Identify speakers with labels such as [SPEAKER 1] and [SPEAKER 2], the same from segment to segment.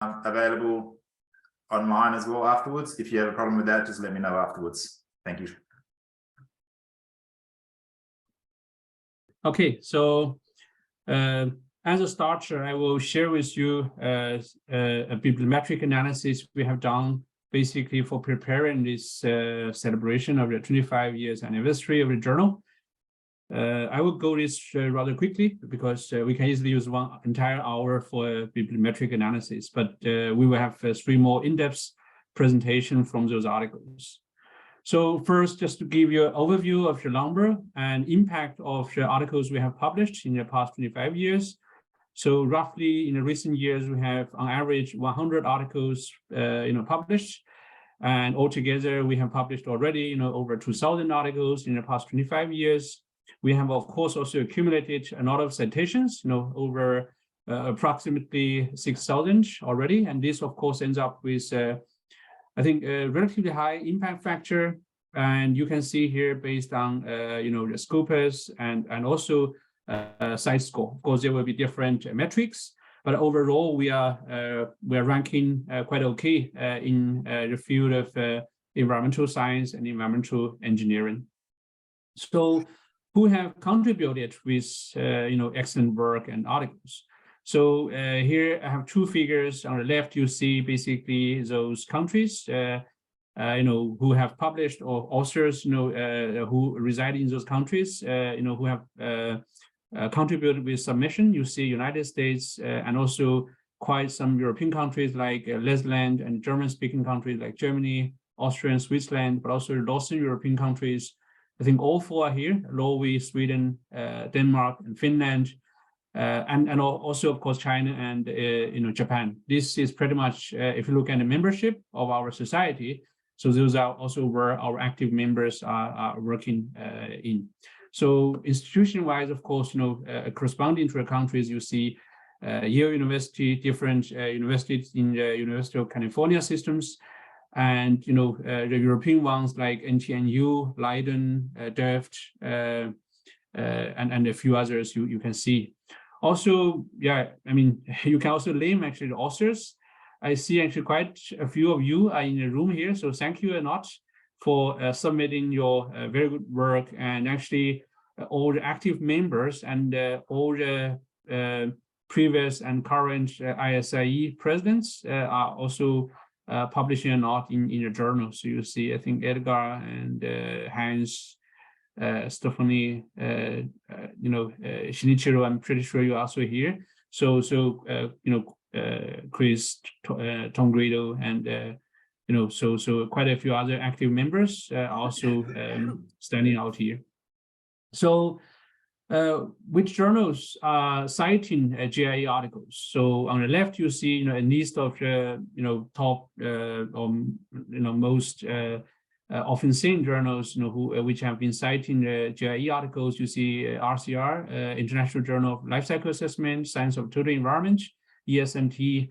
[SPEAKER 1] available online as well afterwards. If you have a problem with that, just let me know afterwards. Thank you.
[SPEAKER 2] Okay, so as a starter, I will share with you a bibliometric analysis we have done basically for preparing this celebration of the 25 years anniversary of the journal. I will go this rather quickly because we can easily use one entire hour for a bibliometric analysis, but we will have 3 more in-depth presentations from those articles. So first, just to give you an overview of the number and impact of the articles we have published in the past 25 years. So roughly in the recent years, we have on average 100 articles published. And altogether, we have published already over 2,000 articles in the past 25 years. We have, of course, also accumulated a lot of citations, over approximately 6,000 already. And this, of course, ends up with, I think, a relatively high impact factor. And you can see here based on, the Scopus and also site score. Of course, there will be different metrics, but overall, we are ranking quite okay in the field of environmental science and environmental engineering. So, who have contributed with excellent work and articles? So here I have 2 figures. On the left, you see basically those countries who have published, or authors who reside in those countries who have contributed with submission. You see United States and also quite some European countries like Netherlands and German-speaking countries like Germany, Austria, and Switzerland, but also Northern European countries. I think all 4 are here: Norway, Sweden, Denmark, and Finland, and also, of course, China and Japan. This is pretty much, if you look at the membership of our society, so those are also where our active members are working in. So institution-wise, of course, corresponding to the countries, you see Yale University, different universities in the University of California systems, and the European ones like NTNU, Leiden, Delft, and a few others you can see. Also, yeah, I mean, you can also name actually the authors. I see actually quite a few of you are in the room here, so thank you a lot for submitting your very good work, and actually all the active members and all the previous and current ISIE presidents are also publishing a lot in the journal. So you see, I think Edgar and Hans, Stephanie, Shinichiro, I'm pretty sure you're also here. So Chris, Tom Grado, and so quite a few other active members also standing out here. So which journals are citing GIE articles? So on the left, you see a list of top or most often seen journals which have been citing GIE articles. You see RCR, International Journal of Life Cycle Assessment, Science of Total Environment, ESMT,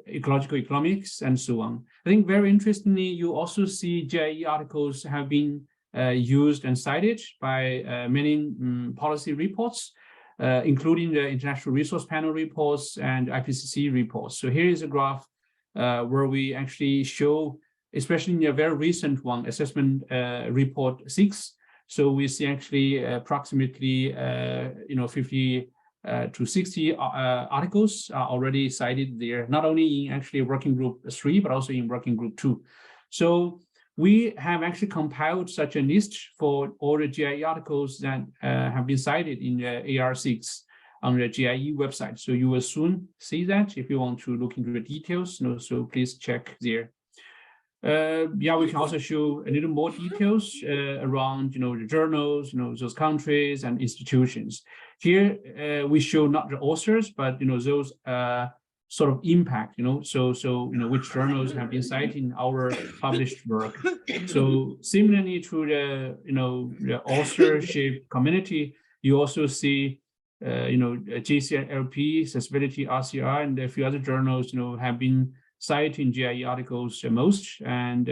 [SPEAKER 2] Ecological Economics, and so on. I think very interestingly, you also see GIE articles have been used and cited by many policy reports, including the International Resource Panel reports and IPCC reports. So here is a graph where we actually show, especially in a very recent one, Assessment Report 6. So we see actually approximately 50 to 60 articles are already cited there, not only in actually working group 3, but also in working group 2. So we have actually compiled such a list for all the GIE articles that have been cited in the AR6 on the GIE website. So you will soon see that if you want to look into the details. So please check there. Yeah, we can also show a little more details around the journals, those countries and institutions. Here we show not the authors, but those sort of impact, so which journals have been citing our published work. So similarly to the authorship community, you also see GCLP, Accessibility, RCR, and a few other journals have been citing GIE articles the most, and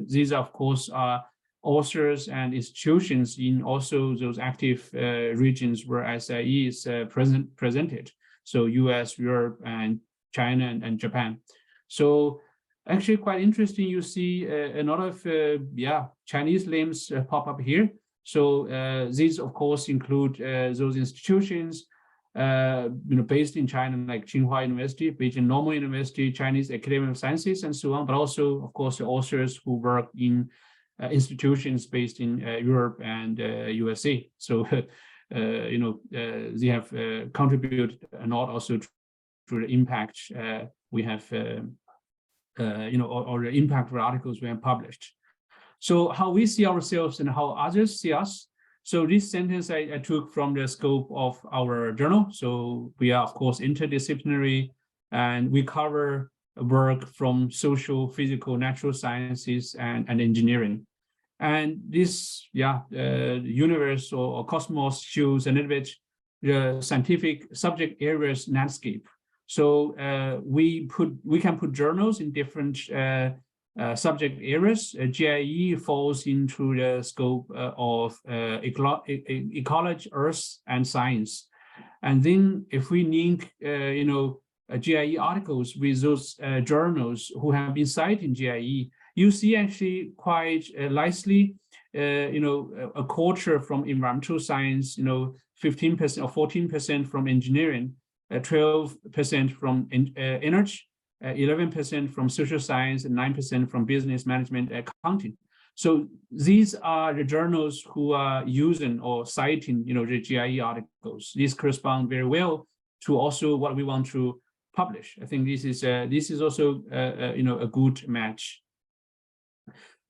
[SPEAKER 2] these of course are authors and institutions in also those active regions where ISIE is presented. So US, Europe, and China and Japan. So actually quite interesting. You see a lot of Chinese names pop up here. So these of course include those institutions based in China, like Tsinghua University, Beijing Normal University, Chinese Academy of Sciences, and so on. But also, of course, the authors who work in institutions based in Europe and USA. So they have contributed a lot also to the impact we have, or the impact of the articles we have published. So how we see ourselves and how others see us. So this sentence I took from the scope of our journal. So we are, of course, interdisciplinary, and we cover work from social, physical, natural sciences, and engineering. And this, universe or cosmos shows a little bit the scientific subject areas landscape. So we can put journals in different subject areas. GIE falls into the scope of ecology, earth, and science. And then if we link, GIE articles with those journals who have been cited in GIE, you see actually quite nicely, a quarter from environmental science, 15% or 14% from engineering, 12% from energy, 11% from social science, and 9% from business management accounting. So these are the journals who are using or citing, the GIE articles. These correspond very well to also what we want to publish. I think this is also a good match.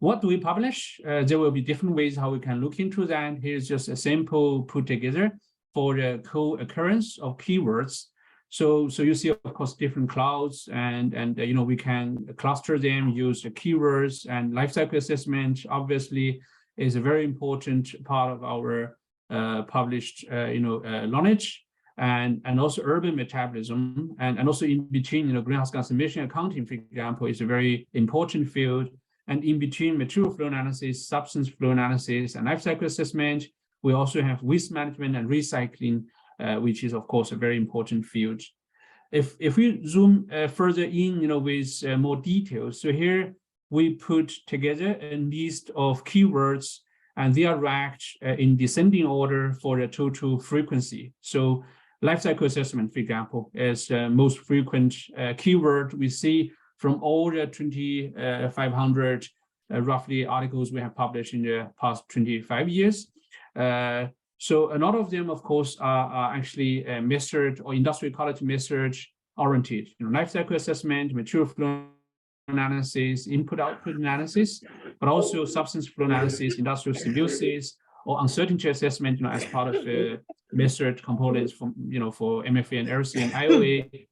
[SPEAKER 2] What do we publish? There will be different ways how we can look into that. Here's just a sample put together for the co-occurrence of keywords. So you see, of course, different clouds, and we can cluster them, use the keywords, and life cycle assessment obviously is a very important part of our published knowledge, and also urban metabolism, and also in between, greenhouse gas emission accounting, for example, is a very important field. And in between material flow analysis, substance flow analysis, and life cycle assessment, we also have waste management and recycling, which is, of course, a very important field. If we zoom further in, with more details, so here we put together a list of keywords, and they are ranked in descending order for the total frequency. So life cycle assessment, for example, is the most frequent keyword we see from all the 2,500 roughly articles we have published in the past 25 years. So a lot of them, of course, are actually method or industrial ecology method oriented. Life cycle assessment, material flow analysis, input-output analysis, but also substance flow analysis, industrial symbiosis, or uncertainty assessment, as part of the method components from, for MFA and RC and IOA.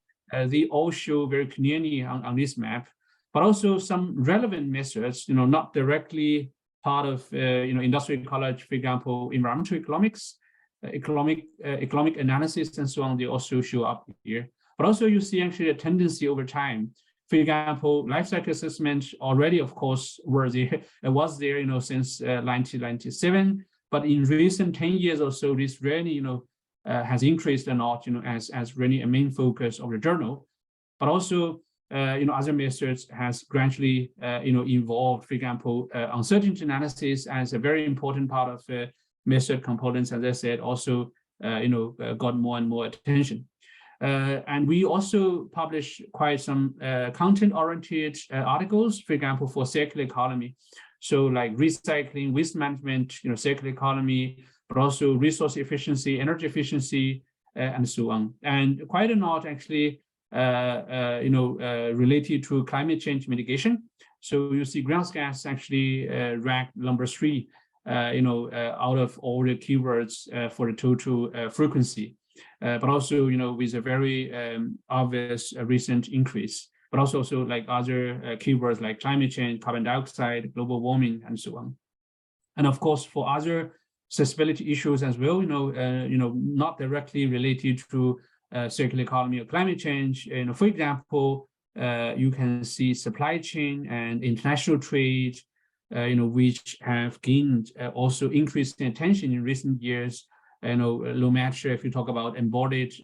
[SPEAKER 2] They all show very clearly on this map, but also some relevant methods, not directly part of industrial ecology, for example, environmental economics, economic analysis, and so on. They also show up here. But also you see actually a tendency over time. For example, life cycle assessment already, of course, was there, since 1997. But in recent 10 years or so, this really, has increased a lot, as really a main focus of the journal. But also, other methods has gradually, evolved. For example, uncertainty analysis as a very important part of method components, as I said, also, got more and more attention. And we also publish quite some content-oriented articles, for example, for circular economy. So like recycling, waste management, circular economy, but also resource efficiency, energy efficiency, and so on. And quite a lot actually, related to climate change mitigation. So you see greenhouse gas actually ranked number 3, out of all the keywords for the total frequency. But also, with a very obvious recent increase, but also like other keywords like climate change, carbon dioxide, global warming, and so on. And of course, for other accessibility issues as well, not directly related to circular economy or climate change. For example, you can see supply chain and international trade, which have gained also increased attention in recent years. No matter if you talk about embodied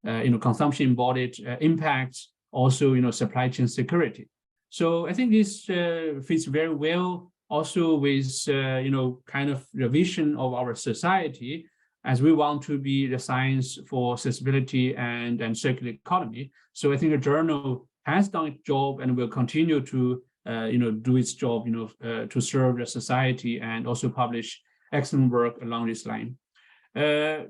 [SPEAKER 2] consumption embodied impacts, also, supply chain security. So I think this fits very well also with, kind of the vision of our society, as we want to be the science for accessibility and circular economy. So I think the journal has done its job and will continue to, do its job, to serve the society and also publish excellent work along this line. I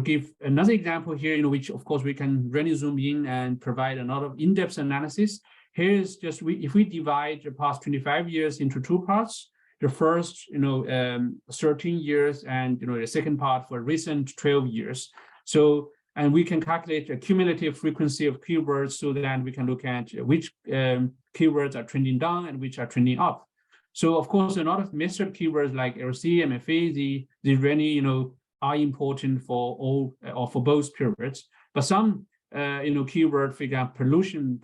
[SPEAKER 2] give another example here, which of course we can really zoom in and provide a lot of in-depth analysis. Here is just if we divide the past 25 years into two parts, the first, 13 years and, the second part for recent 12 years. So, and we can calculate the cumulative frequency of keywords so that we can look at which keywords are trending down and which are trending up. So of course, a lot of measured keywords like LC, MFA, they really, are important for all or for both periods. But some, keyword, for example, pollution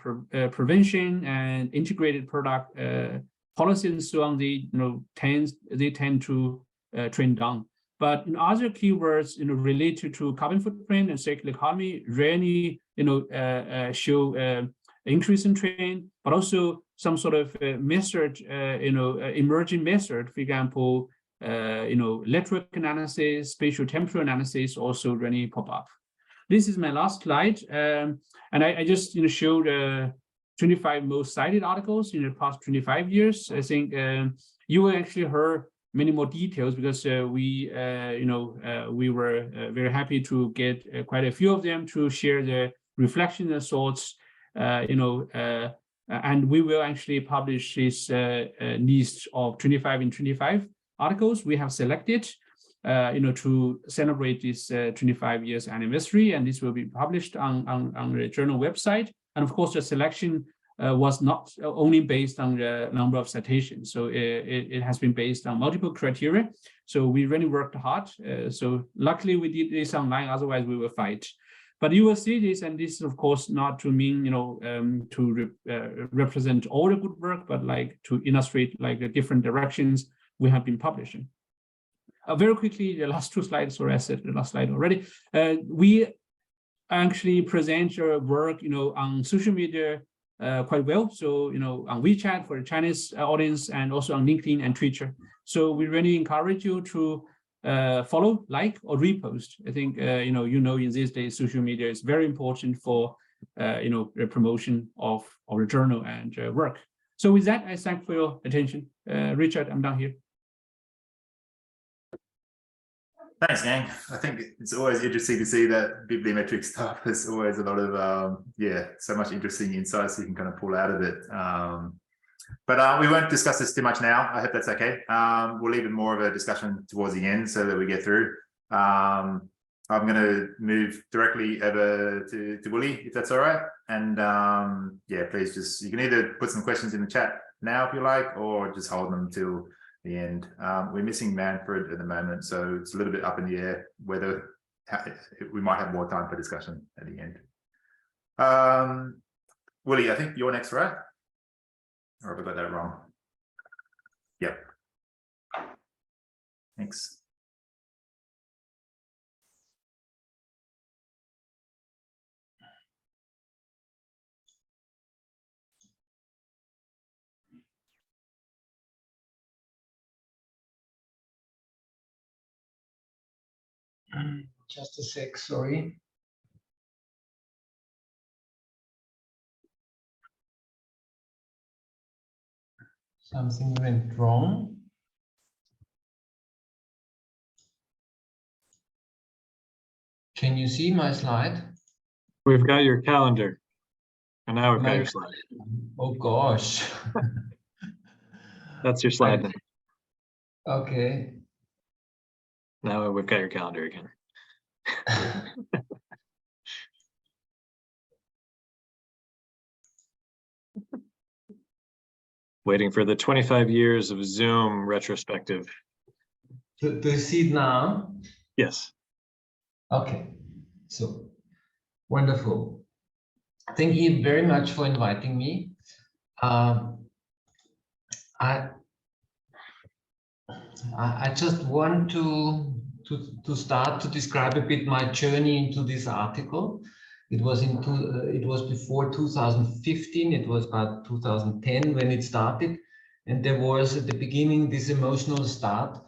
[SPEAKER 2] prevention and integrated product policies and so on, they tend to trend down. But in other keywords, related to carbon footprint and circular economy, really, show increase in trend, but also some sort of method, emerging method, for example, electric analysis, spatial temperature analysis also really pop up. This is my last slide, and I just showed 25 most cited articles in the past 25 years. I think you will actually hear many more details because we were very happy to get quite a few of them to share their reflections and thoughts, and we will actually publish this list of 25 in 25 articles we have selected, to celebrate this 25 years anniversary, and this will be published on the journal website. And of course, the selection was not only based on the number of citations, so it has been based on multiple criteria. So we really worked hard. So luckily we did this online, otherwise we will fight. But you will see this, and this is of course not to mean to represent all the good work, but like to illustrate like the different directions we have been publishing. Very quickly, the last two slides, or I said the last slide already. We actually present your work, on social media quite well. So, on WeChat for the Chinese audience, and also on LinkedIn and Twitter. So we really encourage you to follow, like, or repost. I think, in these days, social media is very important for, the promotion of our journal and work. So with that, I thank for your attention. Richard, I'm done here.
[SPEAKER 1] Thanks, gang. I think it's always interesting to see that bibliometric stuff. There's always a lot of, so much interesting insights you can kind of pull out of it. But we won't discuss this too much now. I hope that's okay. We'll leave it more of a discussion towards the end so that we get through. I'm going to move directly over to Willie, if that's all right. And please you can either put some questions in the chat now if you like, or just hold them till the end. We're missing Manfred at the moment, so it's a little bit up in the air whether we might have more time for discussion at the end. Willie, I think you're next, right? Or have I got that wrong? Yep. Thanks.
[SPEAKER 3] Just a sec, sorry. Something went wrong. Can you see my slide?
[SPEAKER 4] We've got your calendar, and now we've got your slide.
[SPEAKER 3] Oh gosh.
[SPEAKER 4] That's your slide.
[SPEAKER 3] Okay.
[SPEAKER 4] Now we've got your calendar again. Waiting for the 25 years of Zoom retrospective.
[SPEAKER 3] Do you see it now?
[SPEAKER 4] Yes.
[SPEAKER 3] Okay. So wonderful. Thank you very much for inviting me. I just want to to start to describe a bit my journey into this article. It was before 2015. It was about 2010 when it started, and there was at the beginning this emotional start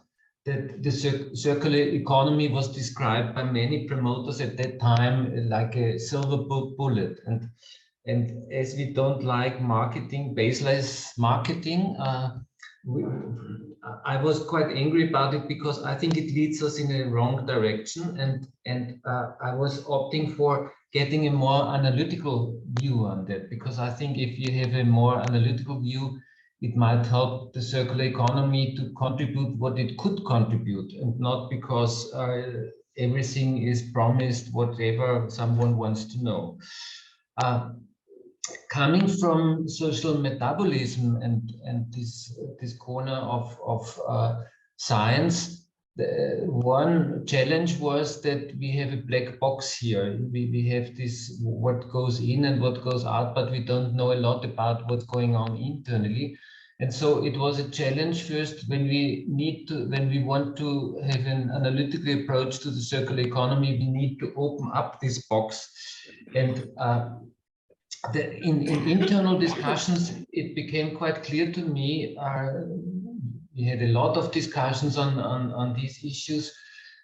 [SPEAKER 3] that the circular economy was described by many promoters at that time like a silver bullet. And as we don't like marketing, baseless marketing, I was quite angry about it because I think it leads us in a wrong direction. And I was opting for getting a more analytical view on that, because I think if you have a more analytical view, it might help the circular economy to contribute what it could contribute, and not because everything is promised, whatever someone wants to know. Coming from social metabolism and this corner of science, the one challenge was that we have a black box here. We have this what goes in and what goes out, but we don't know a lot about what's going on internally. And so it was a challenge first when we want to have an analytical approach to the circular economy, we need to open up this box. And in internal discussions, it became quite clear to me, we had a lot of discussions on these issues,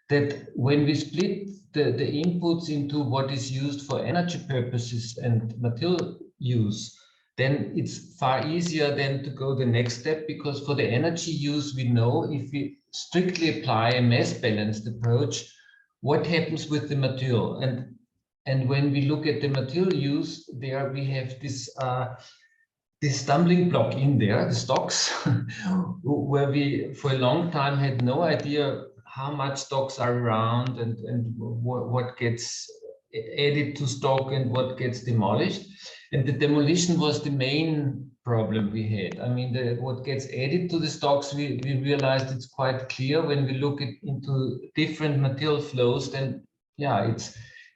[SPEAKER 3] that when we split the inputs into what is used for energy purposes and material use, then it's far easier than to go the next step, because for the energy use, we know if we strictly apply a mass balanced approach, what happens with the material. And when we look at the material use, there we have this stumbling block in there, the stocks, where we for a long time had no idea how much stocks are around and what gets added to stock and what gets demolished. And the demolition was the main problem we had. I mean, what gets added to the stocks, we realized it's quite clear when we look into different material flows, then yeah,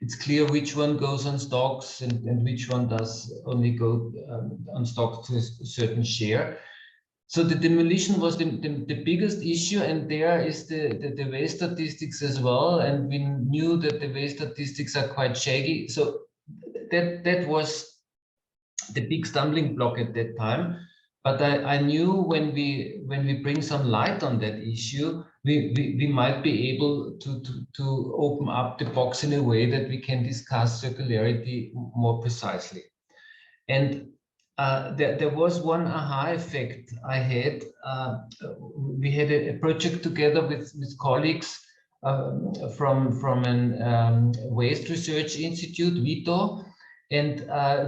[SPEAKER 3] it's clear which one goes on stocks and which one does only go on stocks to a certain share. So the demolition was the biggest issue, and there is the waste statistics as well. And we knew that the waste statistics are quite shaggy. So that was the big stumbling block at that time. But I knew when we bring some light on that issue, we might be able to open up the box in a way that we can discuss circularity more precisely. And there was one aha effect I had. We had a project together with colleagues from an waste research institute, VITO. And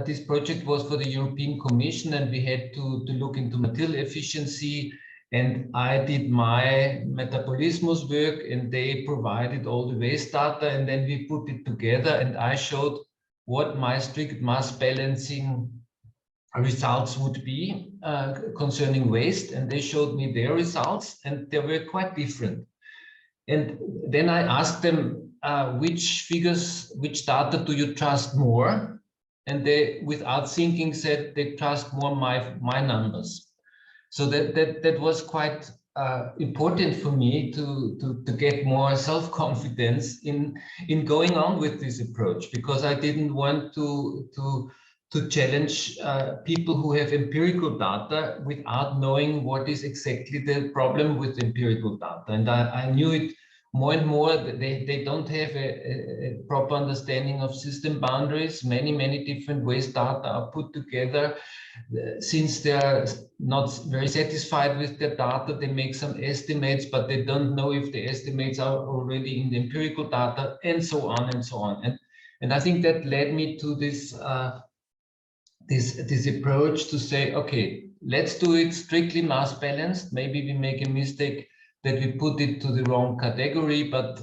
[SPEAKER 3] this project was for the European Commission, and we had to look into material efficiency. And I did my metabolismus work, and they provided all the waste data, and then we put it together, and I showed what my strict mass balancing results would be concerning waste, and they showed me their results, and they were quite different. And then I asked them, which figures, which data do you trust more? And they, without thinking, said they trust more my numbers. So that was quite important for me to get more self-confidence in going on with this approach, because I didn't want to challenge people who have empirical data without knowing what is exactly the problem with empirical data. And I knew it more and more that they don't have a proper understanding of system boundaries. Many different waste data are put together. Since they're not very satisfied with their data, they make some estimates, but they don't know if the estimates are already in the empirical data, and so on and so on. And I think that led me to this this approach to say, okay, let's do it strictly mass balanced. Maybe we make a mistake that we put it to the wrong category, but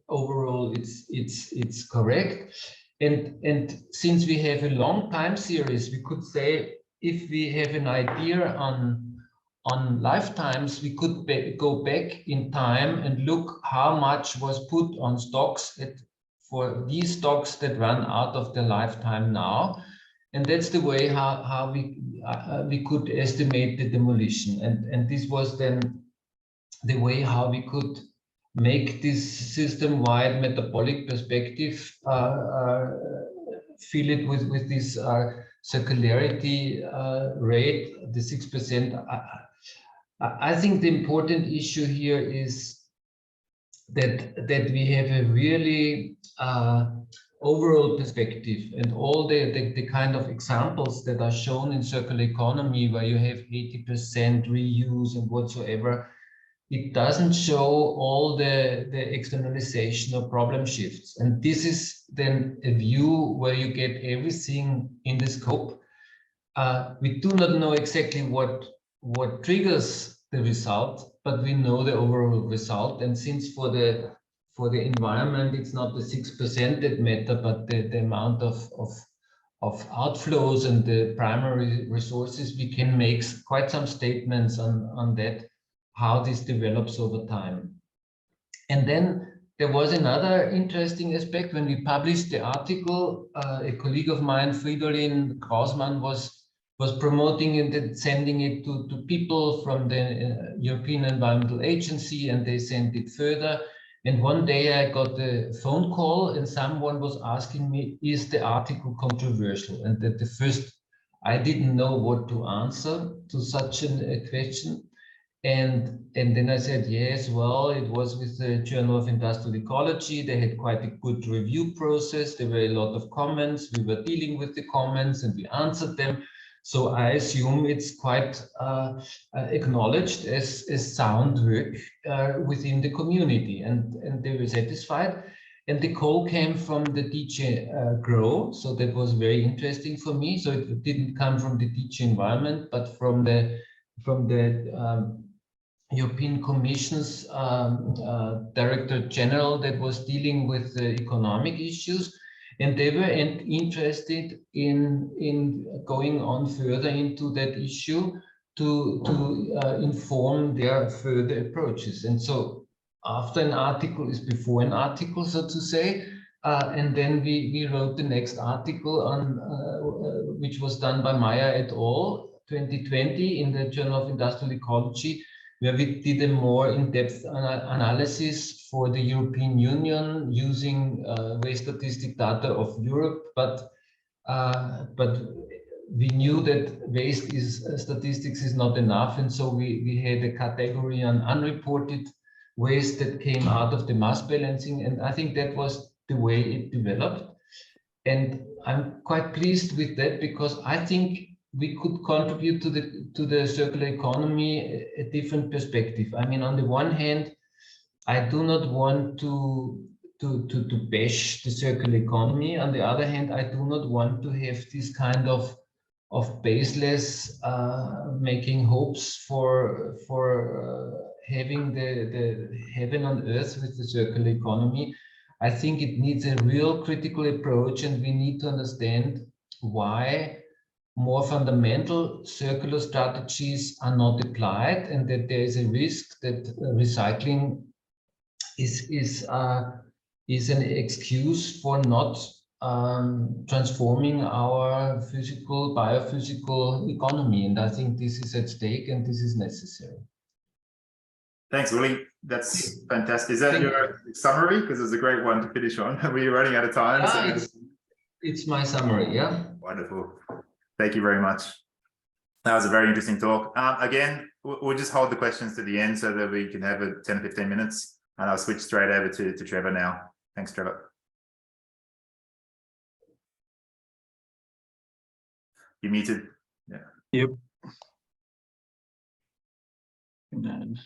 [SPEAKER 3] overall it's correct. And since we have a long time series, we could say, if we have an idea on lifetimes, we could go back in time and look how much was put on stocks for these stocks that run out of their lifetime now. And that's the way how we could estimate the demolition. And this was then the way how we could make this system-wide metabolic perspective, fill it with this circularity rate, the 6%. I think the important issue here is that we have a really overall perspective, and all the kind of examples that are shown in circular economy, where you have 80% reuse and whatsoever, it doesn't show all the externalization or problem shifts. And this is then a view where you get everything in the scope. We do not know exactly what triggers the result, but we know the overall result. And since for the environment, it's not the 6% that matter, but the amount of outflows and the primary resources, we can make quite some statements on that, how this develops over time. And then there was another interesting aspect. When we published the article, a colleague of mine, Fridolin Krausmann, was promoting it and sending it to people from the European Environmental Agency, and they sent it further. And one day I got a phone call and someone was asking me, is the article controversial? And that the first, I didn't know what to answer to such a question. And then I said, yes, well, it was with the Journal of Industrial Ecology. They had quite a good review process. There were a lot of comments. We were dealing with the comments and we answered them. So I assume it's quite acknowledged as sound work within the community, and they were satisfied. And the call came from the DG Grow, so that was very interesting for me. So it didn't come from the DG Environment, but from the European Commission's Director General that was dealing with the economic issues. And they were interested in going on further into that issue to inform their further approaches. And so after an article is before an article, so to say. And then we wrote the next article on which was done by Meyer et al. 2020 in the Journal of Industrial Ecology, where we did a more in-depth analysis for the European Union using waste statistic data of Europe, but we knew that waste statistics is not enough, and so we had a category on unreported waste that came out of the mass balancing, and I think that was the way it developed. And I'm quite pleased with that, because I think we could contribute to the circular economy a different perspective. I mean, on the one hand, I do not want to bash the circular economy. On the other hand, I do not want to have this kind of baseless making hopes for having the heaven on earth with the circular economy. I think it needs a real critical approach, and we need to understand why more fundamental circular strategies are not applied, and that there is a risk that recycling is an excuse for not transforming our biophysical economy. And I think this is at stake, and this is necessary.
[SPEAKER 1] Thanks, Willie. That's fantastic. Is that your summary? Because it's a great one to finish on. We're running out of time.
[SPEAKER 3] Yeah,
[SPEAKER 1] so
[SPEAKER 3] it's my summary, yeah.
[SPEAKER 1] Wonderful. Thank you very much. That was a very interesting talk. Again, we'll just hold the questions to the end so that we can have 10 or 15 minutes, and I'll switch straight over to Trevor now. Thanks, Trevor. You're muted. Yeah.
[SPEAKER 4] Yep. And then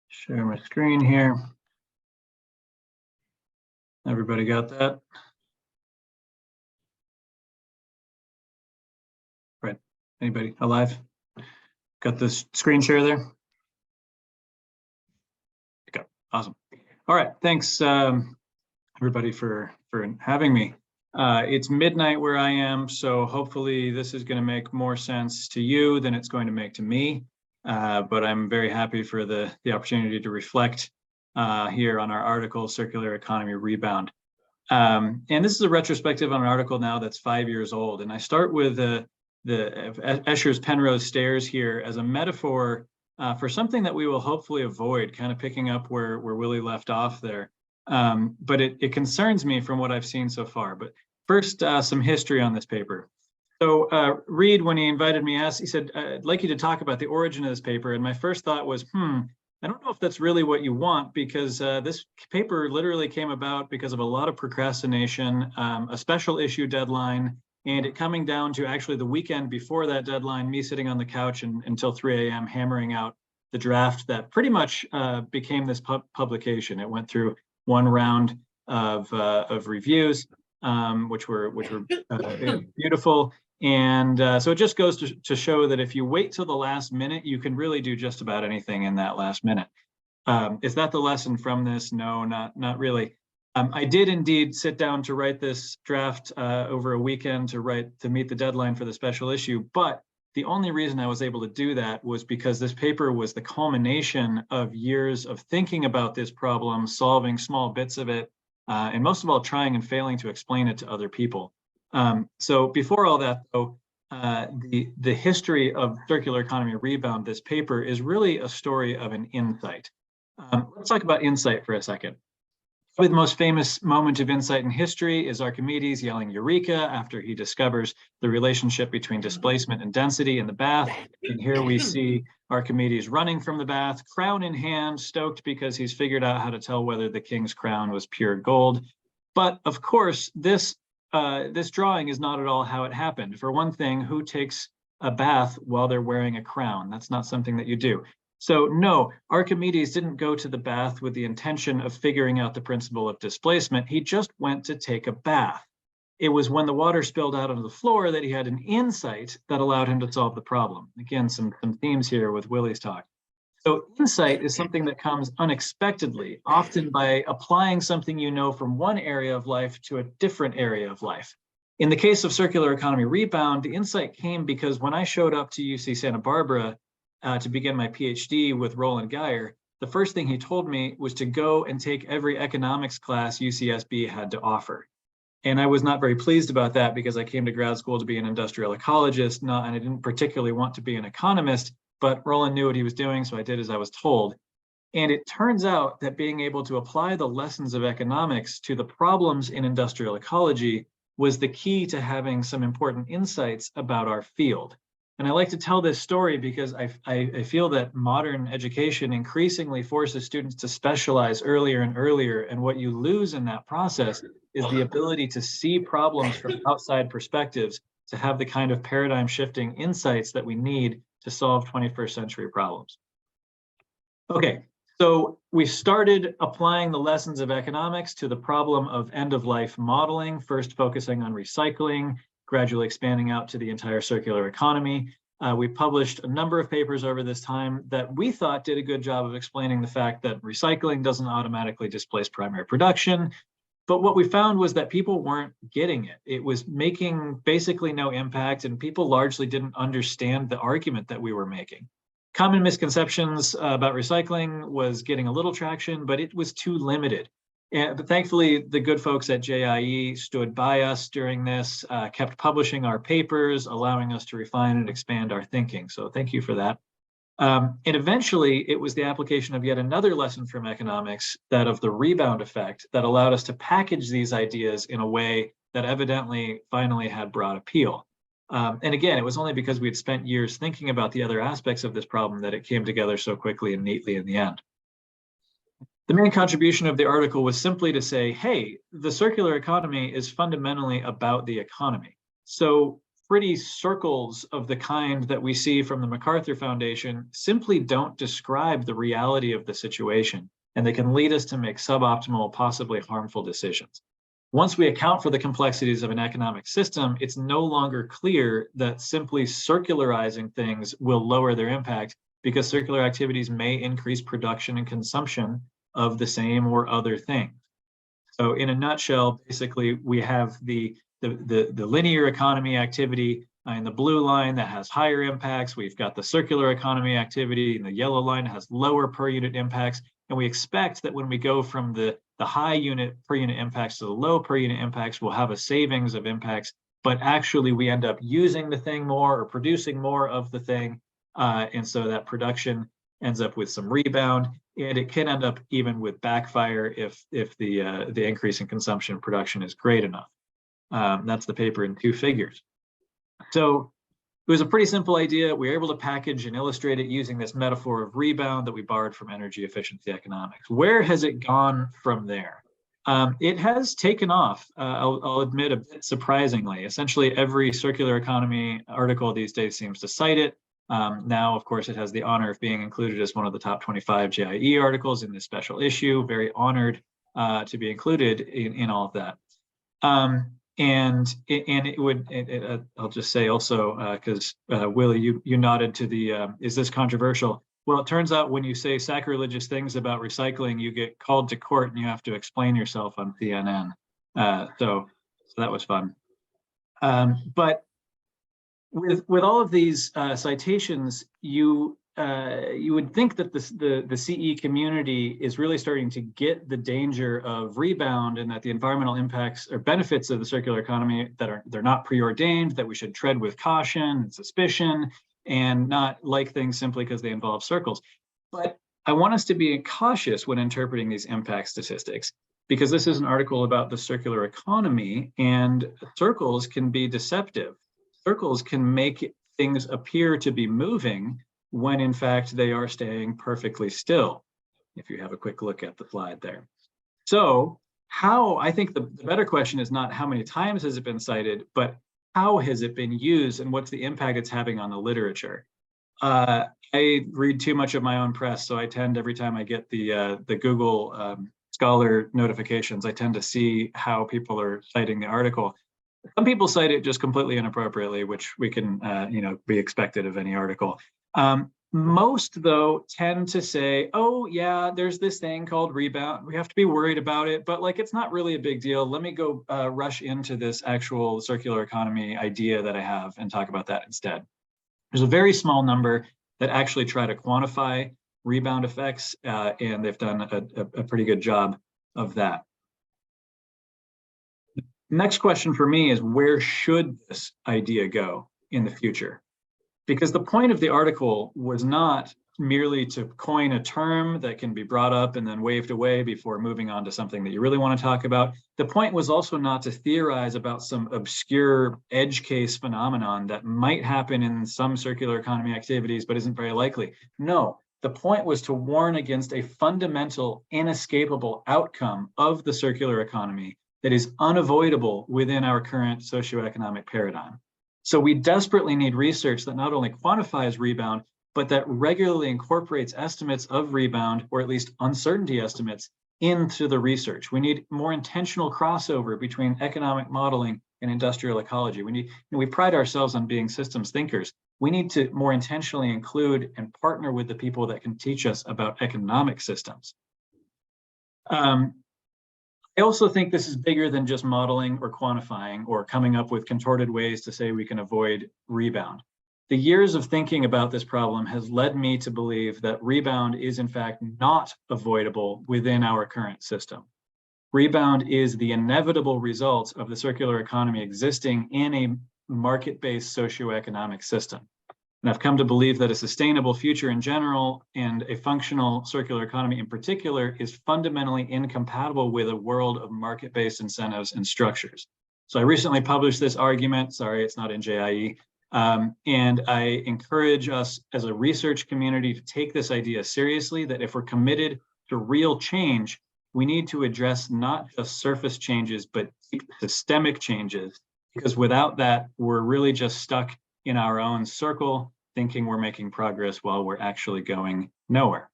[SPEAKER 4] share my screen here. Everybody got that? Right. Anybody alive? Got this screen share there? Okay. Awesome. All right. Thanks, everybody, for having me. It's midnight where I am, so hopefully this is going to make more sense to you than it's going to make to me. But I'm very happy for the opportunity to reflect here on our article, Circular Economy Rebound. And this is a retrospective on an article now that's 5 years old. And I start with the Escher's Penrose stairs here as a metaphor for something that we will hopefully avoid, kind of picking up where Willie left off there. But it concerns me from what I've seen so far. But first, some history on this paper. So Reid, when he invited me, he said, I'd like you to talk about the origin of this paper. And my first thought was, I don't know if that's really what you want, because this paper literally came about because of a lot of procrastination, a special issue deadline, and it coming down to actually the weekend before that deadline, me sitting on the couch until 3 a.m. hammering out the draft that pretty much became this publication. It went through one round of reviews, which were beautiful. And so it just goes to show that if you wait till the last minute, you can really do just about anything in that last minute. Is that the lesson from this? No, not really. I did indeed sit down to write this draft over a weekend to meet the deadline for the special issue. But the only reason I was able to do that was because this paper was the culmination of years of thinking about this problem, solving small bits of it, and most of all, trying and failing to explain it to other people. So before all that, though, the history of circular economy rebound, this paper is really a story of an insight. Let's talk about insight for a second. Probably the most famous moment of insight in history is Archimedes yelling "Eureka" after he discovers the relationship between displacement and density in the bath. And here we see Archimedes running from the bath, crown in hand, stoked because he's figured out how to tell whether the king's crown was pure gold. But of course, this drawing is not at all how it happened. For one thing, who takes a bath while they're wearing a crown? That's not something that you do. So no, Archimedes didn't go to the bath with the intention of figuring out the principle of displacement. He just went to take a bath. It was when the water spilled out onto the floor that he had an insight that allowed him to solve the problem. Again, some themes here with Willie's talk. So insight is something that comes unexpectedly, often by applying something you know from one area of life to a different area of life. In the case of circular economy rebound, the insight came because when I showed up to UC Santa Barbara to begin my PhD with Roland Geyer, the first thing he told me was to go and take every economics class UCSB had to offer. And I was not very pleased about that because I came to grad school to be an industrial ecologist, and I didn't particularly want to be an economist, but Roland knew what he was doing, so I did as I was told. And it turns out that being able to apply the lessons of economics to the problems in industrial ecology was the key to having some important insights about our field. And I like to tell this story because I feel that modern education increasingly forces students to specialize earlier and earlier. And what you lose in that process is the ability to see problems from outside perspectives, to have the kind of paradigm shifting insights that we need to solve 21st century problems. Okay, so we started applying the lessons of economics to the problem of end-of-life modeling, first focusing on recycling, gradually expanding out to the entire circular economy. We published a number of papers over this time that we thought did a good job of explaining the fact that recycling doesn't automatically displace primary production. But what we found was that people weren't getting it. It was making basically no impact, and people largely didn't understand the argument that we were making. Common misconceptions about recycling was getting a little traction, but it was too limited. But thankfully, the good folks at JIE stood by us during this, kept publishing our papers, allowing us to refine and expand our thinking. So thank you for that. And eventually, it was the application of yet another lesson from economics, that of the rebound effect, that allowed us to package these ideas in a way that evidently finally had broad appeal. And again, it was only because we had spent years thinking about the other aspects of this problem that it came together so quickly and neatly in the end. The main contribution of the article was simply to say, hey, the circular economy is fundamentally about the economy. So pretty circles of the kind that we see from the MacArthur Foundation simply don't describe the reality of the situation, and they can lead us to make suboptimal, possibly harmful decisions. Once we account for the complexities of an economic system, it's no longer clear that simply circularizing things will lower their impact, because circular activities may increase production and consumption of the same or other things. So in a nutshell, basically, we have the linear economy activity in the blue line that has higher impacts. We've got the circular economy activity in the yellow line that has lower per unit impacts. And we expect that when we go from the high unit per unit impacts to the low per unit impacts, we'll have a savings of impacts, but actually we end up using the thing more or producing more of the thing. And so that production ends up with some rebound, and it can end up even with backfire if the increase in consumption and production is great enough. That's the paper in 2 figures. So it was a pretty simple idea. We were able to package and illustrate it using this metaphor of rebound that we borrowed from energy efficiency economics. Where has it gone from there? It has taken off, I'll admit, a bit surprisingly. Essentially, every circular economy article these days seems to cite it. Now, of course, it has the honor of being included as one of the top 25 JIE articles in this special issue. Very honored to be included in all of that. I'll just say also, because Willie, you nodded to the, is this controversial? Well, it turns out when you say sacrilegious things about recycling, you get called to court and you have to explain yourself on CNN. So that was fun. But with all of these citations, you would think that the CE community is really starting to get the danger of rebound, and that the environmental impacts or benefits of the circular economy they're not preordained, that we should tread with caution and suspicion, and not like things simply because they involve circles. But I want us to be cautious when interpreting these impact statistics, because this is an article about the circular economy, and circles can be deceptive. Circles can make things appear to be moving when in fact they are staying perfectly still, if you have a quick look at the slide there. So I think the better question is not how many times has it been cited, but how has it been used and what's the impact it's having on the literature? I read too much of my own press, so I tend, every time I get the Google Scholar notifications, I tend to see how people are citing the article. Some people cite it just completely inappropriately, which we can be expected of any article. Most, though, tend to say, oh, yeah, there's this thing called rebound. We have to be worried about it, but like, it's not really a big deal. Let me go rush into this actual circular economy idea that I have and talk about that instead. There's a very small number that actually try to quantify rebound effects, and they've done a pretty good job of that. Next question for me is, where should this idea go in the future? Because the point of the article was not merely to coin a term that can be brought up and then waved away before moving on to something that you really want to talk about. The point was also not to theorize about some obscure edge case phenomenon that might happen in some circular economy activities, but isn't very likely. No, the point was to warn against a fundamental, inescapable outcome of the circular economy that is unavoidable within our current socioeconomic paradigm. So we desperately need research that not only quantifies rebound, but that regularly incorporates estimates of rebound, or at least uncertainty estimates, into the research. We need more intentional crossover between economic modeling and industrial ecology. We pride ourselves on being systems thinkers. We need to more intentionally include and partner with the people that can teach us about economic systems. I also think this is bigger than just modeling or quantifying or coming up with contorted ways to say we can avoid rebound. The years of thinking about this problem has led me to believe that rebound is in fact not avoidable within our current system. Rebound is the inevitable result of the circular economy existing in a market-based socioeconomic system. And I've come to believe that a sustainable future in general and a functional circular economy in particular is fundamentally incompatible with a world of market-based incentives and structures. So I recently published this argument, sorry, it's not in JIE, and I encourage us as a research community to take this idea seriously, that if we're committed to real change, we need to address not just surface changes, but systemic changes, because without that, we're really just stuck in our own circle, thinking we're making progress while we're actually going nowhere.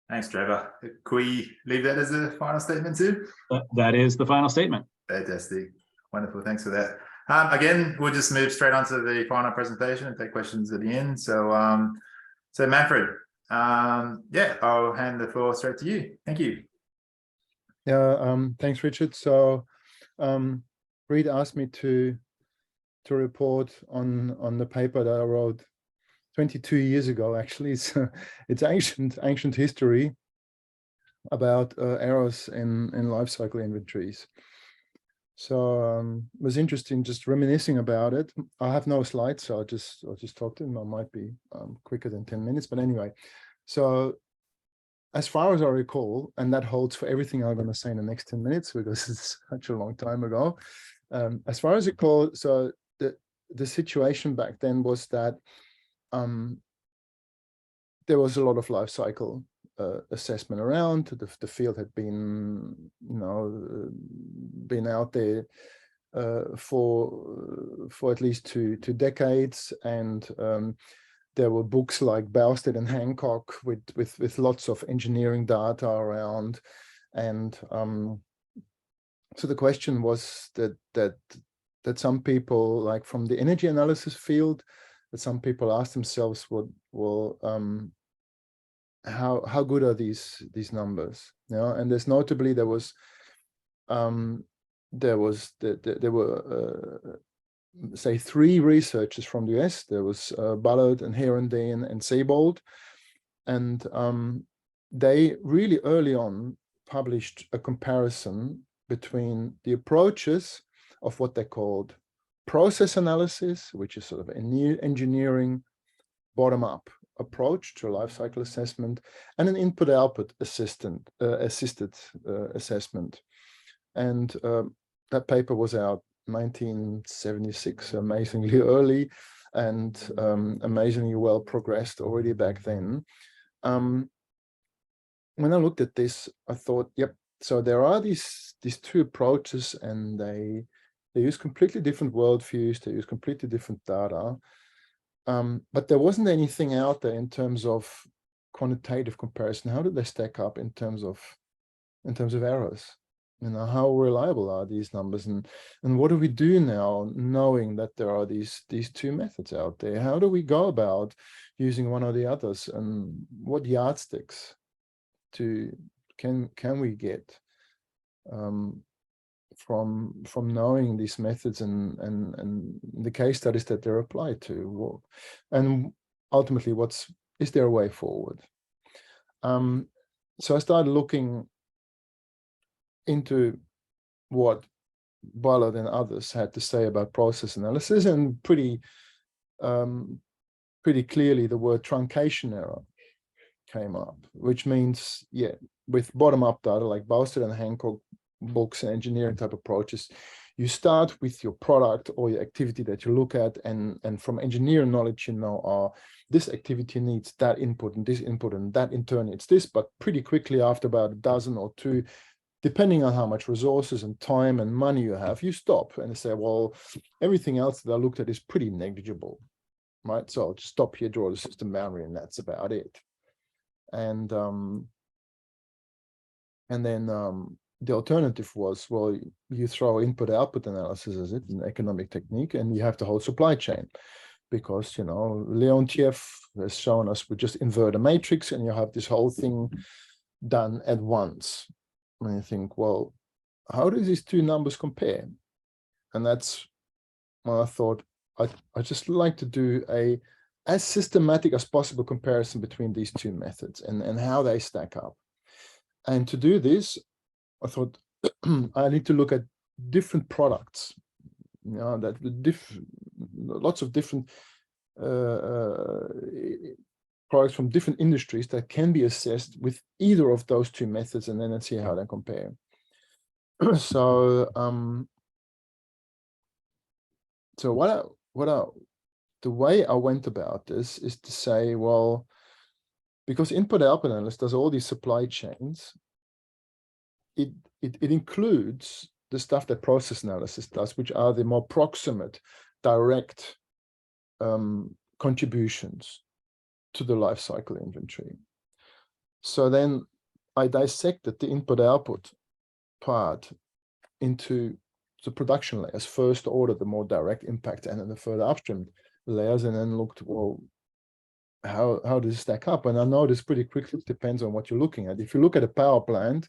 [SPEAKER 1] Thanks, Trevor. Could we leave that as a final statement too?
[SPEAKER 4] That is the final statement.
[SPEAKER 1] Fantastic. Wonderful. Thanks for that. Again, we'll just move straight on to the final presentation and take questions at the end. So, Manfred, yeah, I'll hand the floor straight to you. Thank you.
[SPEAKER 5] Yeah, thanks, Richard. So, Reid asked me to report on the paper that I wrote 22 years ago. Actually, it's ancient history about errors in life cycle inventories. So it was interesting just reminiscing about it. I have no slides, so I'll just talk to them. I might be quicker than 10 minutes, but anyway, So as far as I recall, and that holds for everything I'm going to say in the next 10 minutes, because it's such a long time ago. As far as I recall, so the situation back then was that there was a lot of life cycle assessment around. The field had been, been out there for at least two decades, and there were books like Bousted and Hancock with lots of engineering data around, and so the question was that some people, like from the energy analysis field, that some people asked themselves, how good are these numbers? And there's notably there were say 3 researchers from the US. There was Ballard and Herondale and Seybold, and they really early on published a comparison between the approaches of what they called process analysis, which is sort of an engineering bottom-up approach to a life cycle assessment, and an input-output assisted assessment. And that paper was out 1976, amazingly early, and amazingly well progressed already back then. When I looked at this, I thought, yep, so there are these 2 approaches, and they use completely different worldviews, they use completely different data. But there wasn't anything out there in terms of quantitative comparison. How did they stack up in terms of errors? How reliable are these numbers, and what do we do now, knowing that there are these 2 methods out there? How do we go about using one or the others, and what yardsticks can we get from knowing these methods and the case studies that they're applied to, and ultimately is there a way forward? So I started looking into what Ballard and others had to say about process analysis, and pretty clearly the word truncation error came up, which means, yeah, with bottom-up data like Bousted and Hancock books and engineering type approaches, you start with your product or your activity that you look at, and from engineering knowledge, this activity needs that input and this input, and that in turn needs this. But pretty quickly, after about a dozen or 2, depending on how much resources and time and money you have, you stop and say, well, everything else that I looked at is pretty negligible, right? So I'll just stop here, draw the system boundary, and that's about it. And then the alternative was, well, you throw input-output analysis as it, an economic technique, and you have the whole supply chain, because, Leontiev has shown us we just invert a matrix and you have this whole thing done at once. And you think, well, how do these 2 numbers compare? And that's when I thought I just like to do as systematic as possible comparison between these 2 methods and how they stack up. And to do this, I thought I need to look at different products, lots of different products from different industries that can be assessed with either of those 2 methods, and then let's see how they compare. So, the way I went about this is to say, well, because input-output analysis does all these supply chains, it includes the stuff that process analysis does, which are the more proximate, direct contributions to the life cycle inventory. So then I dissected the input-output part into the production layers, first order, the more direct impact, and then the further upstream layers, and then looked, well, how does it stack up? And I noticed pretty quickly it depends on what you're looking at. If you look at a power plant,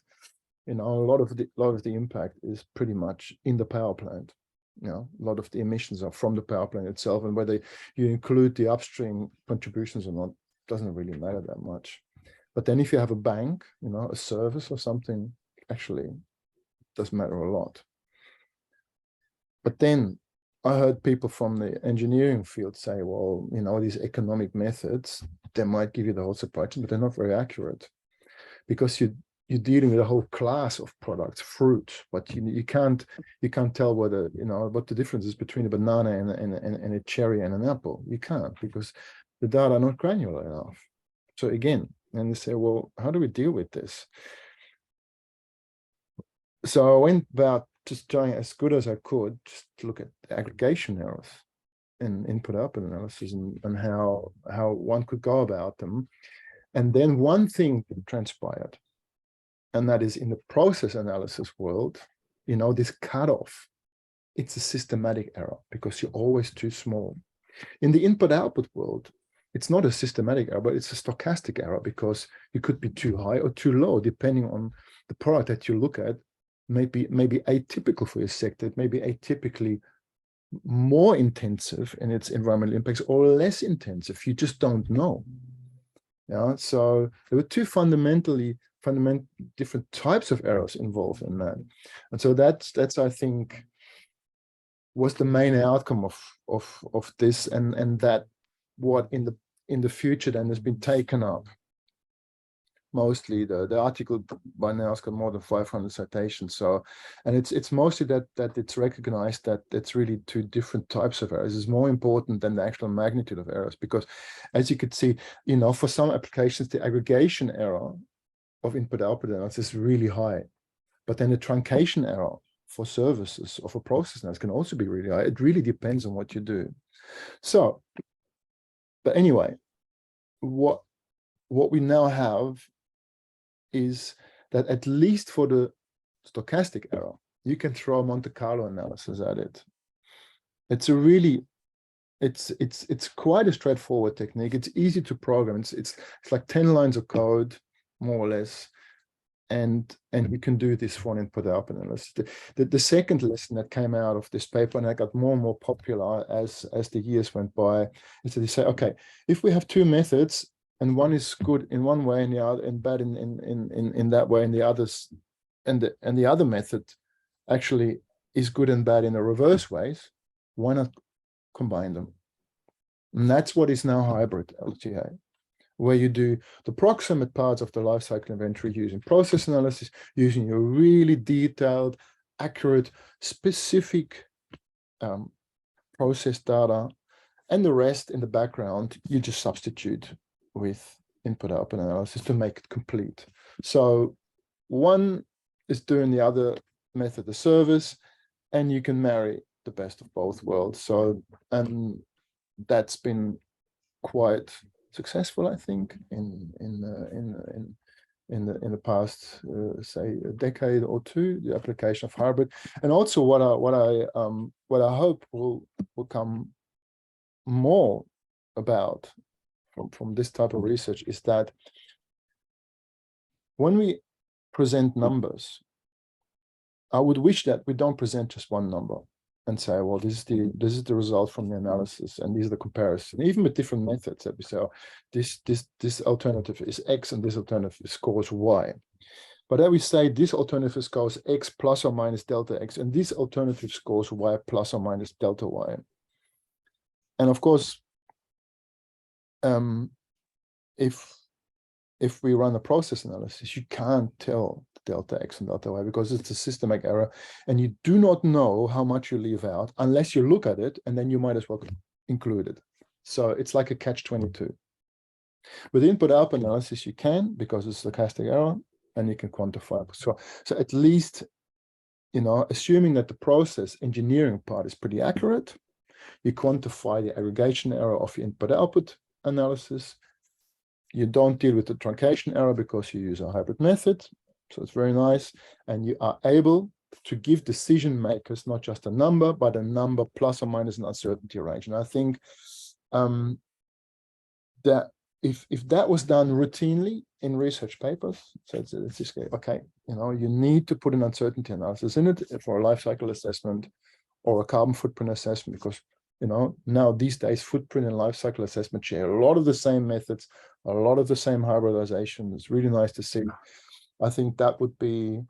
[SPEAKER 5] a lot of the impact is pretty much in the power plant. A lot of the emissions are from the power plant itself, and whether you include the upstream contributions or not doesn't really matter that much. But then if you have a bank, a service or something, actually does matter a lot. But then I heard people from the engineering field say, well, you know, these economic methods, they might give you the whole supply chain, but they're not very accurate, because you're dealing with a whole class of products, fruit, but you can't tell whether, you know, what the difference is between a banana and a cherry and an apple. You can't, because the data are not granular enough. So again, and they say, well, how do we deal with this? So I went about just trying as good as I could just to look at aggregation errors in input-output analysis and how one could go about them. And then one thing transpired, and that is in the process analysis world, you know, this cutoff, it's a systematic error because you're always too small. In the input-output world, it's not a systematic error, but it's a stochastic error, because you could be too high or too low, depending on the product that you look at. Maybe atypical for your sector, it may be atypically more intensive in its environmental impacts or less intensive. You just don't know. Yeah, so there were two fundamentally different types of errors involved in that, and so that's I think was the main outcome of this, and that what in the future then has been taken up. Mostly the article by now has got more than 500 citations. So, and it's mostly that it's recognized that it's really two different types of errors. It's more important than the actual magnitude of errors, because as you could see, you know, for some applications, the aggregation error of input-output analysis is really high, but then the truncation error for services or for process analysis can also be really high. It really depends on what you do. So, but anyway, what we now have is that at least for the stochastic error, you can throw a Monte Carlo analysis at it. It's a really, it's quite a straightforward technique. It's easy to program. It's like 10 lines of code, more or less, and you can do this for an input-output analysis. The second lesson that came out of this paper, and that got more and more popular as the years went by, is that you say, okay, if we have two methods, and one is good in one way and the other and bad in that way, and the others and the other method actually is good and bad in the reverse ways, why not combine them? And that's what is now hybrid LTA, where you do the proximate parts of the life cycle inventory using process analysis, using your really detailed, accurate, specific process data, and the rest in the background you just substitute with input-output analysis to make it complete. So one is doing the other method a service, and you can marry the best of both worlds. So, and that's been quite successful, I think, in the past, say, a decade or two, the application of hybrid. And also what I hope will come more about from this type of research is that when we present numbers, I would wish that we don't present just one number and say, well, this is the result from the analysis, and these are the comparisons, even with different methods, that we say, oh, this alternative is X and this alternative scores Y. But then we say this alternative scores X plus or minus delta X, and this alternative scores Y plus or minus delta Y. And of course, if we run a process analysis, you can't tell delta X and delta Y because it's a systematic error, and you do not know how much you leave out unless you look at it, and then you might as well include it. So it's like a catch-22. With input-output analysis, you can, because it's a stochastic error, and you can quantify it. So at least, you know, assuming that the process engineering part is pretty accurate, you quantify the aggregation error of your input-output analysis. You don't deal with the truncation error because you use a hybrid method. So it's very nice. And you are able to give decision makers not just a number, but a number plus or minus an uncertainty range. And I think that if that was done routinely in research papers, so it's just, okay, you know, you need to put an uncertainty analysis in it for a life cycle assessment or a carbon footprint assessment, because, you know, now these days, footprint and life cycle assessment share a lot of the same methods, a lot of the same hybridization. It's really nice to see. I think that would be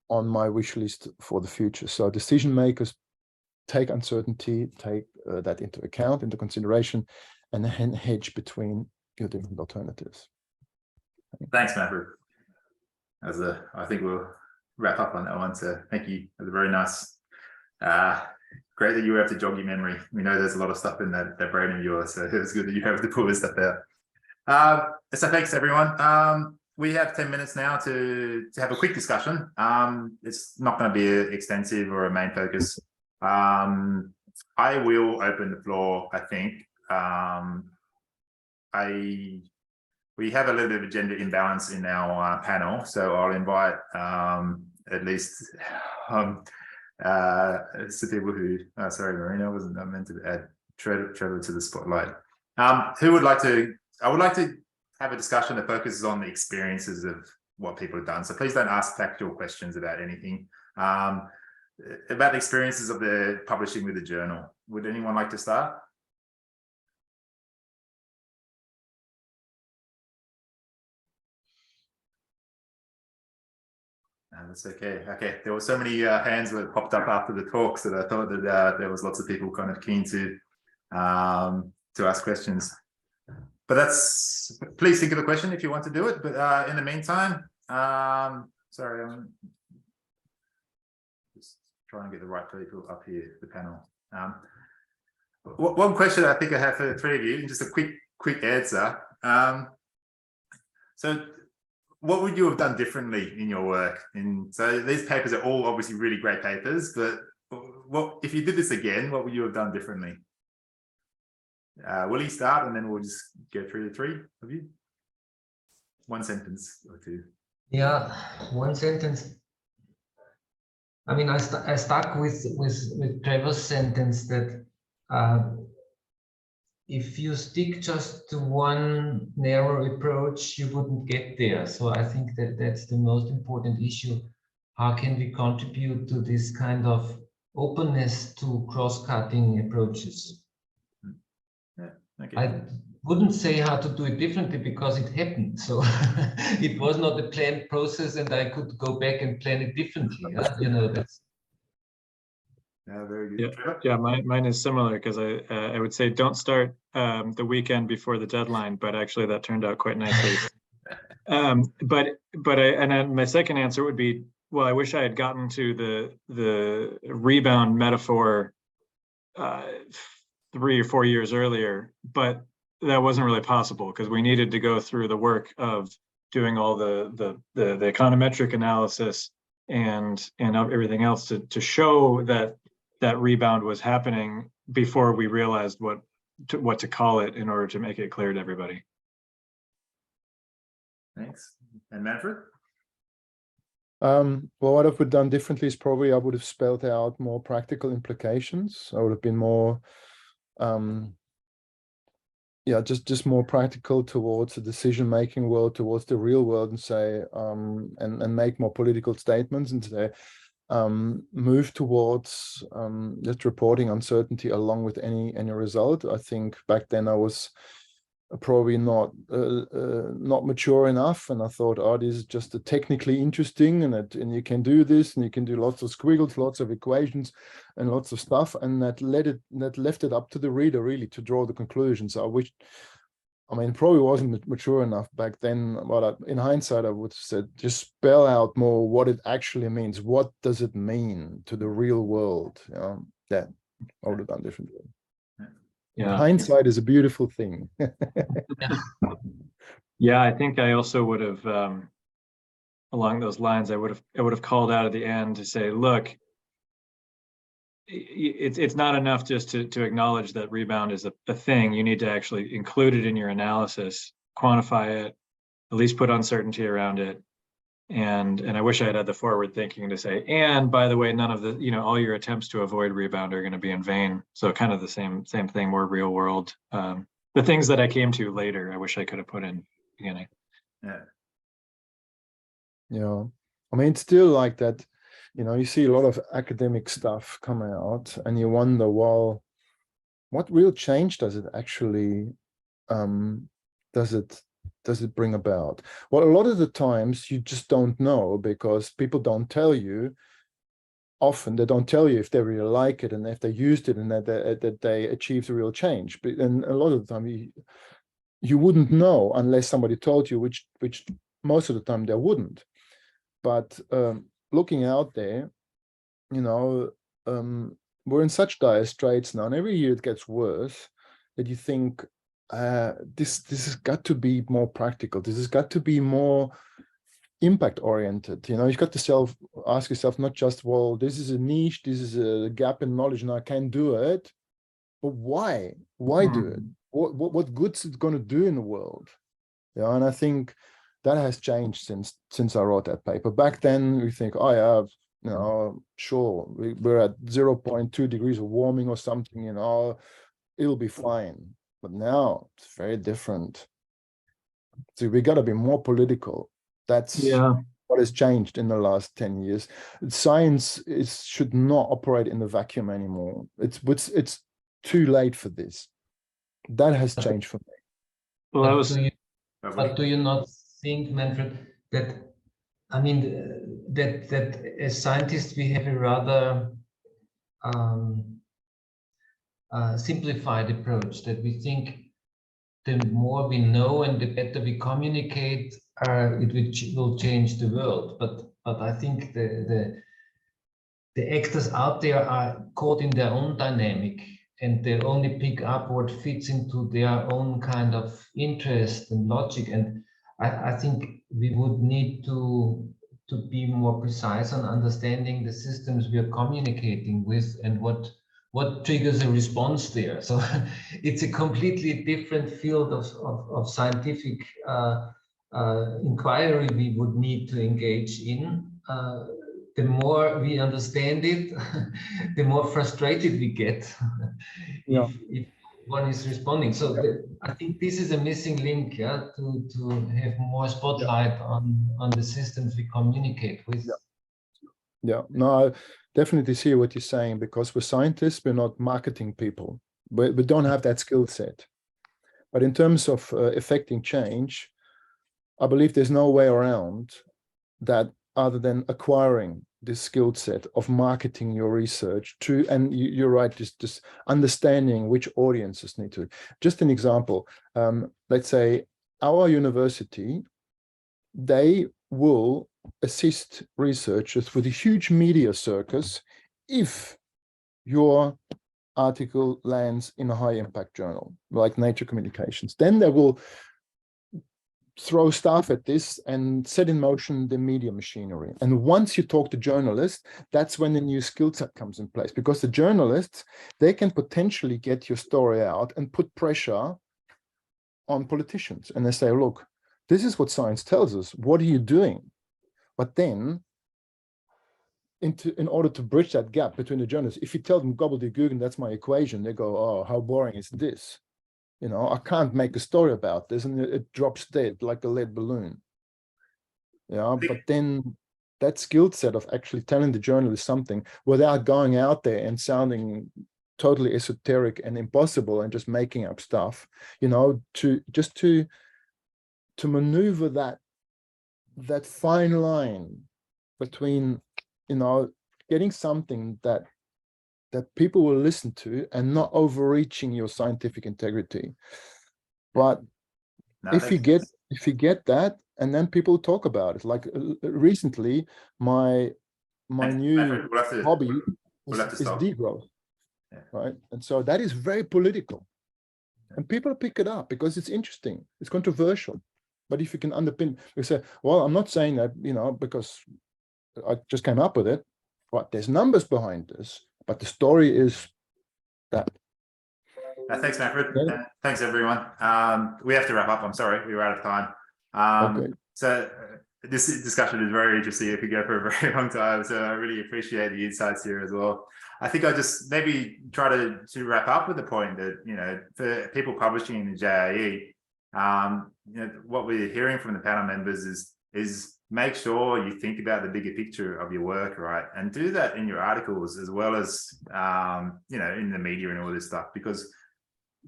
[SPEAKER 5] on my wish list for the future. So decision makers take uncertainty, take that into account, into consideration, and then hedge between your different alternatives.
[SPEAKER 1] Thanks, Maverick. I think we'll wrap up on that one. So thank you. It was very nice. Great that you were able to jog your memory. We know there's a lot of stuff in that brain of yours, so it was good that you were able to pull this stuff out. So thanks, everyone. We have 10 minutes now to have a quick discussion. It's not going to be extensive or a main focus. I will open the floor, I think. We have a little bit of a gender imbalance in our panel, so I'll invite at least some people who, sorry, Marina, I wasn't meant to add Trevor to the spotlight. Who would like to, I would like to have a discussion that focuses on the experiences of what people have done. So please don't ask factual questions about anything. About the experiences of the publishing with the journal. Would anyone like to start? That's okay. Okay, there were so many hands that popped up after the talks that I thought that there was lots of people kind of keen to ask questions. But that's, please think of a question if you want to do it. But in the meantime, sorry, I'm just trying to get the right people up here, the panel. One question I think I have for the three of you, and just a quick answer. So what would you have done differently in your work? And so these papers are all obviously really great papers, but what if you did this again, what would you have done differently? Will you start, and then we'll just go through the three of you? One sentence or two.
[SPEAKER 3] Yeah, one sentence. I mean, I stuck with Trevor's sentence that if you stick just to one narrow approach, you wouldn't get there. So I think that that's the most important issue. How can we contribute to this kind of openness to cross-cutting approaches?
[SPEAKER 1] Yeah, okay.
[SPEAKER 3] I wouldn't say how to do it differently because it happened. So it was not a planned process, and I could go back and plan it differently. You know, that's.
[SPEAKER 1] Yeah, very good.
[SPEAKER 4] Yeah, mine is similar, because I would say don't start the weekend before the deadline, but actually that turned out quite nicely. But my second answer would be, well, I wish I had gotten to the rebound metaphor 3 or 4 years earlier, but that wasn't really possible because we needed to go through the work of doing all the econometric analysis and everything else to show that rebound was happening before we realized what to call it in order to make it clear to everybody.
[SPEAKER 1] Thanks. And Manfred?
[SPEAKER 5] Well, what I would have done differently is probably I would have spelled out more practical implications. I would have been more, just more practical towards the decision-making world, towards the real world, and say, and make more political statements and say, move towards just reporting uncertainty along with any result. I think back then I was probably not mature enough, and I thought, oh, this is just technically interesting, and you can do this, and you can do lots of squiggles, lots of equations, and lots of stuff, and that left it up to the reader really to draw the conclusions. I mean, probably wasn't mature enough back then, but in hindsight, I would have said, just spell out more what it actually means. What does it mean to the real world? Yeah, I would have done differently. Yeah. Hindsight is a beautiful thing.
[SPEAKER 4] Yeah, I think I also would have, along those lines, I would have called out at the end to say, look, it's not enough just to acknowledge that rebound is a thing. You need to actually include it in your analysis, quantify it, at least put uncertainty around it. And I wish I had the forward thinking to say, and by the way, none of the, all your attempts to avoid rebound are going to be in vain. So kind of the same thing, more real world. The things that I came to later, I wish I could have put in the beginning.
[SPEAKER 5] Yeah. I mean, it's still like that. You see a lot of academic stuff come out, and you wonder, well, what real change does it actually, does it bring about? Well, a lot of the times you just don't know because people don't tell you. often they don't tell you if they really like it and if they used it and that they achieved a real change. But and a lot of the time you wouldn't know unless somebody told you, which most of the time they wouldn't. But looking out there, you know, we're in such dire straits now, and every year it gets worse, that you think this has got to be more practical. This has got to be more impact oriented. You know, you've got to ask yourself, not just, well, this is a niche, this is a gap in knowledge and I can't do it, but why do it? What good's it going to do in the world? Yeah, and I think that has changed since I wrote that paper. Back then we think, oh yeah, you know, sure, we're at 0.2 degrees of warming or something, you know, it'll be fine. But now it's very different. So we got to be more political. That's what has changed in the last 10 years. Science should not operate in the vacuum anymore. It's too late for this. That has changed for me.
[SPEAKER 2] Well,
[SPEAKER 3] but do you not think, Manfred, that, I mean, that as scientists we have a rather simplified approach, that we think the more we know and the better we communicate, it will change the world. But I think the actors out there are caught in their own dynamic, and they only pick up what fits into their own kind of interest and logic. And I think we would need to be more precise on understanding the systems we are communicating with and what triggers a response there. So it's a completely different field of scientific inquiry we would need to engage in. The more we understand it, the more frustrated we get if one is responding. So I think this is a missing link, yeah, to have more spotlight on the systems we communicate with.
[SPEAKER 5] Yeah, no, I definitely see what you're saying, because we're scientists, we're not marketing people. We don't have that skill set. But in terms of affecting change, I believe there's no way around that other than acquiring this skill set of marketing your research to, and you're right, just understanding which audiences need to. Just an example, let's say our university, they will assist researchers with a huge media circus if your article lands in a high impact journal like Nature Communications. Then they will throw stuff at this and set in motion the media machinery. And once you talk to journalists, that's when the new skill set comes in place, because the journalists, they can potentially get your story out and put pressure on politicians. And they say, look, this is what science tells us. What are you doing? But then, in order to bridge that gap between the journalists, if you tell them gobbledygook and that's my equation, they go, oh, how boring is this? You know, I can't make a story about this, and it drops dead like a lead balloon. Yeah, but then that skill set of actually telling the journalist something without going out there and sounding totally esoteric and impossible and just making up stuff, you know, to maneuver that fine line between, you know, getting something that people will listen to and not overreaching your scientific integrity. But if you get that, and then people talk about it, like recently, my new hobby is degrowth, right? And so that is very political, and people pick it up because it's interesting, it's controversial. But if you can underpin, you say, well, I'm not saying that, you know, because I just came up with it, but there's numbers behind this, but the story is that.
[SPEAKER 1] Thanks, Manfred. Thanks, everyone. We have to wrap up. I'm sorry, we were out of time.
[SPEAKER 5] Okay.
[SPEAKER 1] So this discussion is very interesting. It could go for a very long time. So I really appreciate the insights here as well. I think I'll just maybe try to wrap up with the point that, you know, for people publishing in the JIE, you know, what we're hearing from the panel members is make sure you think about the bigger picture of your work, right? And do that in your articles as well as, you know, in the media and all this stuff, because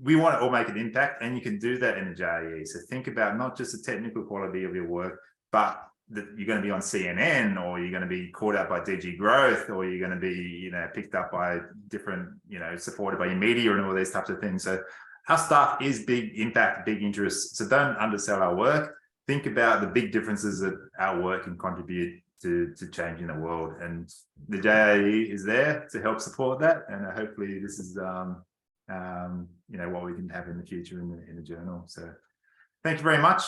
[SPEAKER 1] we want to all make an impact, and you can do that in the JIE. So think about not just the technical quality of your work, but that you're going to be on CNN, or you're going to be caught out by DG Growth, or you're going to be, picked up by different, supported by your media and all these types of things. So our stuff is big impact, big interest. So don't undersell our work. Think about the big differences that our work can contribute to changing the world. And the JIE is there to help support that. And hopefully this is, what we can have in the future in the journal. So thank you very much.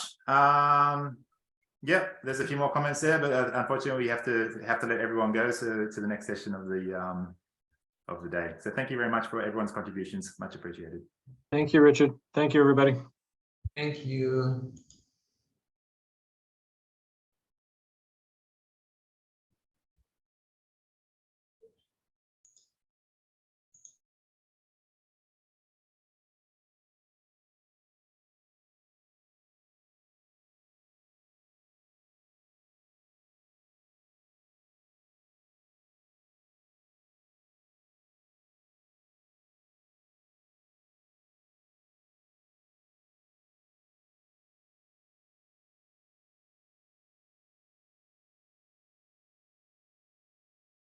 [SPEAKER 1] Yeah, there's a few more comments there, but unfortunately we have to let everyone go to the next session of the day. So thank you very much for everyone's contributions. Much appreciated.
[SPEAKER 4] Thank you, Richard. Thank you, everybody.
[SPEAKER 3] Thank you.